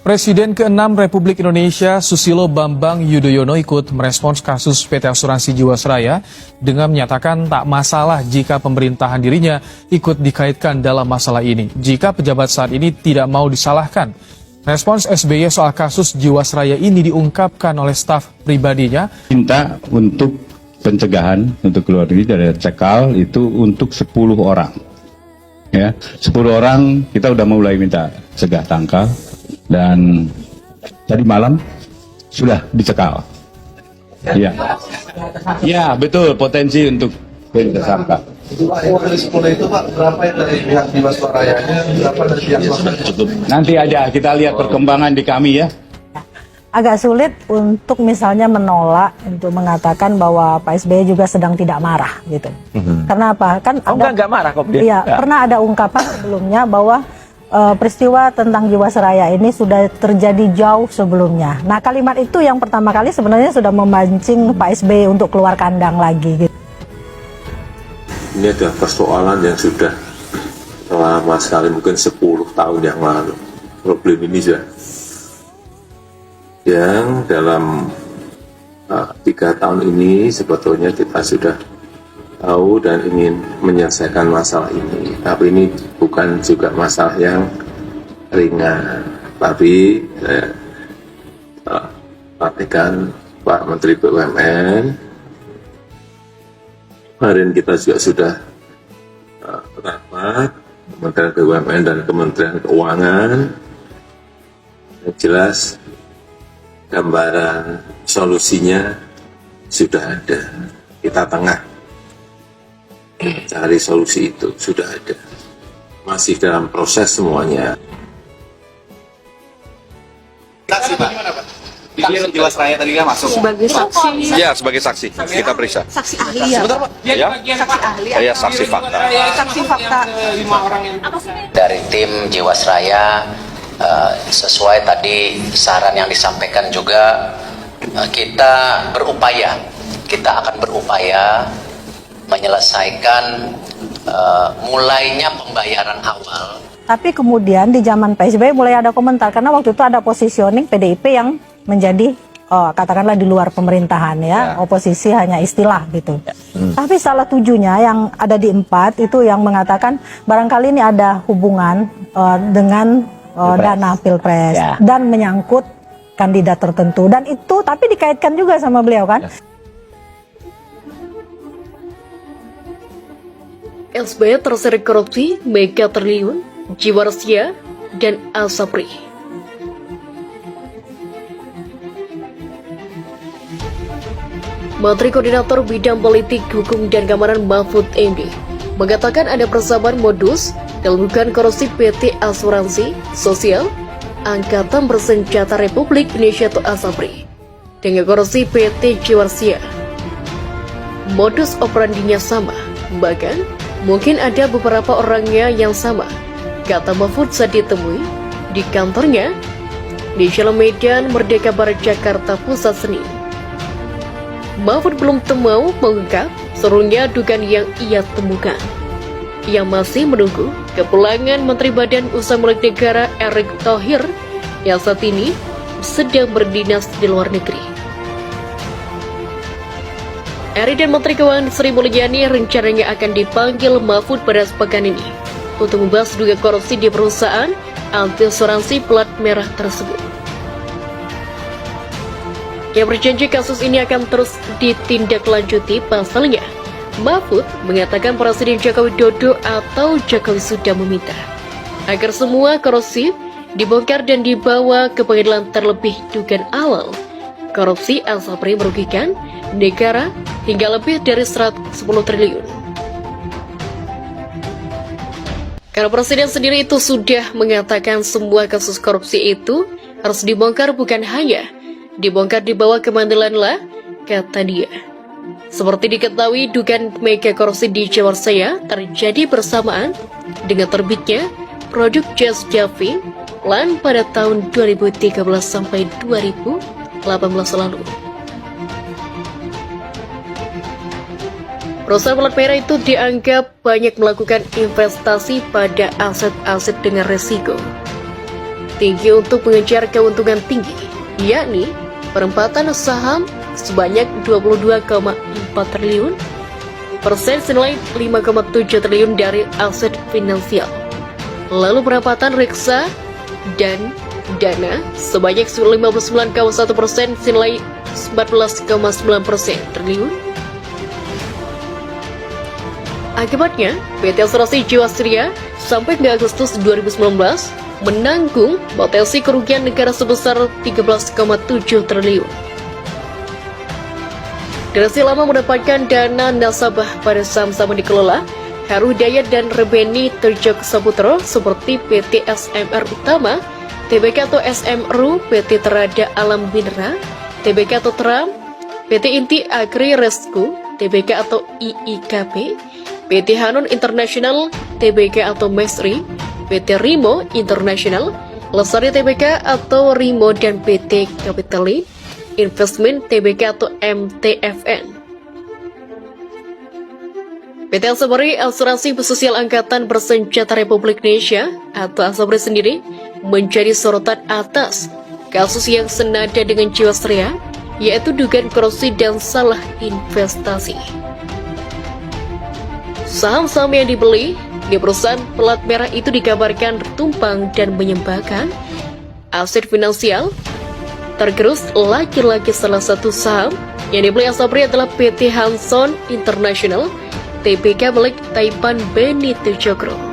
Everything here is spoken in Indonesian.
Presiden ke-6 Republik Indonesia Susilo Bambang Yudhoyono ikut merespons kasus PT Asuransi Jiwasraya dengan menyatakan tak masalah jika pemerintahan dirinya ikut dikaitkan dalam masalah ini jika pejabat saat ini tidak mau disalahkan. Respons SBY soal kasus Jiwasraya ini diungkapkan oleh staf pribadinya. Minta untuk pencegahan untuk keluar negeri dari cekal itu untuk 10 orang. Ya, 10 orang kita udah mulai minta cegah tangkal. Dan tadi malam sudah dicekal. Ya, betul, potensi untuk tersangka. Dari 10 itu Pak, berapa yang dari pihak Jiwasrayanya, berapa dari pihak cukup. Nanti aja kita lihat perkembangan di kami ya. Agak sulit untuk misalnya menolak untuk mengatakan bahwa Pak SBY juga sedang tidak marah gitu. Karena apa? Kan enggak marah kok dia. Iya, pernah ada ungkapan sebelumnya bahwa peristiwa tentang Jiwasraya ini sudah terjadi jauh sebelumnya. Nah, kalimat itu yang pertama kali sebenarnya sudah memancing Pak SBY untuk keluar kandang lagi gitu. Ini adalah persoalan yang sudah lama sekali, mungkin 10 tahun yang lalu. Problem ini sudah yang dalam 3 tahun ini sebetulnya kita sudah tahu dan ingin menyelesaikan masalah ini. Tapi ini bukan juga masalah yang ringan. Tapi saya perhatikan Pak Menteri BUMN, kemarin kita juga sudah rapat Kementerian BUMN dan Kementerian Keuangan. Yang jelas gambaran solusinya sudah ada. Kita tengah cari solusi itu, sudah ada. Masih dalam proses semuanya. Saksi Pak, saksi Jiwasraya tadi kan masuk. Sebagai saksi. Ya, sebagai saksi. Kita periksa. Saksi ahli ya. Sebentar Pak. Ya. Saksi ahli. Ya, saksi fakta. Saksi fakta. 5 orang yang Dari tim Jiwasraya, sesuai tadi saran yang disampaikan juga, kita akan berupaya menyelesaikan mulainya pembayaran awal. Tapi kemudian di zaman Pak SBY mulai ada komentar karena waktu itu ada positioning PDIP yang menjadi katakanlah di luar pemerintahan ya, oposisi hanya istilah gitu. Tapi salah tujuhnya yang ada di 4 itu yang mengatakan barangkali ini ada hubungan dengan dana pilpres dan menyangkut kandidat tertentu, dan itu tapi dikaitkan juga sama beliau kan. SBY terseret korupsi, mega triliun, Jiwasraya, dan Asabri. Menteri Koordinator Bidang Politik, Hukum, dan Keamanan Mahfud MD mengatakan ada persamaan modus dalam dugaan korupsi PT Asuransi Sosial Angkatan Bersenjata Republik Indonesia atau Asabri dengan korupsi PT Jiwasraya. Modus operandinya sama, bahkan mungkin ada beberapa orangnya yang sama, kata Mahfud saat ditemui di kantornya di Jalan Medan Merdeka Barat, Jakarta Pusat, Senin. Mahfud belum mau mengungkap seluruhnya dugaan yang ia temukan. Ia masih menunggu kepulangan Menteri Badan Usaha Milik Negara Erick Thohir yang saat ini sedang berdinas di luar negeri. Eri dan Menteri Keuangan Sri Mulyani rencananya akan dipanggil Mahfud pada sepekan ini untuk membahas dugaan korupsi di perusahaan anti asuransi plat merah tersebut. Ia berjanji kasus ini akan terus ditindaklanjuti. Pasalnya, Mahfud mengatakan Presiden Joko Widodo atau Jokowi sudah meminta agar semua korupsi dibongkar dan dibawa ke pengadilan, terlebih dugaan awal korupsi Asabri merugikan negara hingga lebih dari 110 triliun. Karena Presiden sendiri itu sudah mengatakan semua kasus korupsi itu harus dibongkar, bukan hanya dibongkar di bawah kemandilan lah, kata dia. Seperti diketahui, dugaan mega korupsi di Jiwasraya terjadi bersamaan dengan terbitnya produk Jas Javi LAN pada tahun 2013 sampai 2018 lalu. Perusahaan plat merah itu dianggap banyak melakukan investasi pada aset-aset dengan resiko. tinggi untuk mengejar keuntungan tinggi, yakni perempatan saham sebanyak 22,4 triliun, persen senilai 5,7 triliun dari aset finansial. Lalu perempatan reksa dan dana sebanyak 59,1% senilai 14,9% triliun. Akibatnya, PT Asuransi Jiwasraya sampai ke Agustus 2019 menanggung potensi kerugian negara sebesar 13,7 triliun. Generasi lama mendapatkan dana nasabah pada saham-saham yang dikelola Heru Hidayat dan Rebeni Terjok Saputro seperti PT SMR Utama, TBK atau SMRU, PT Terada Alam Minera, TBK atau Teram, PT Inti Agri Resku, TBK atau IIKP, PT Hanun International, TBK atau Mesri, PT Rimo International, Lestari TBK atau Rimo, dan PT Capitalin Investment TBK atau MTFN. PT Asabri Asuransi Sosial Angkatan Bersenjata Republik Indonesia atau Asabri sendiri menjadi sorotan atas kasus yang senada dengan Jiwasraya, yaitu dugaan korupsi dan salah investasi. Saham-saham yang dibeli di perusahaan pelat merah itu dikabarkan tumpang dan menyembahkan aset finansial. Tergerus laki-laki salah satu saham yang dibeli Asabri adalah PT Hanson International, TBK milik Taipan Beni Tejokro.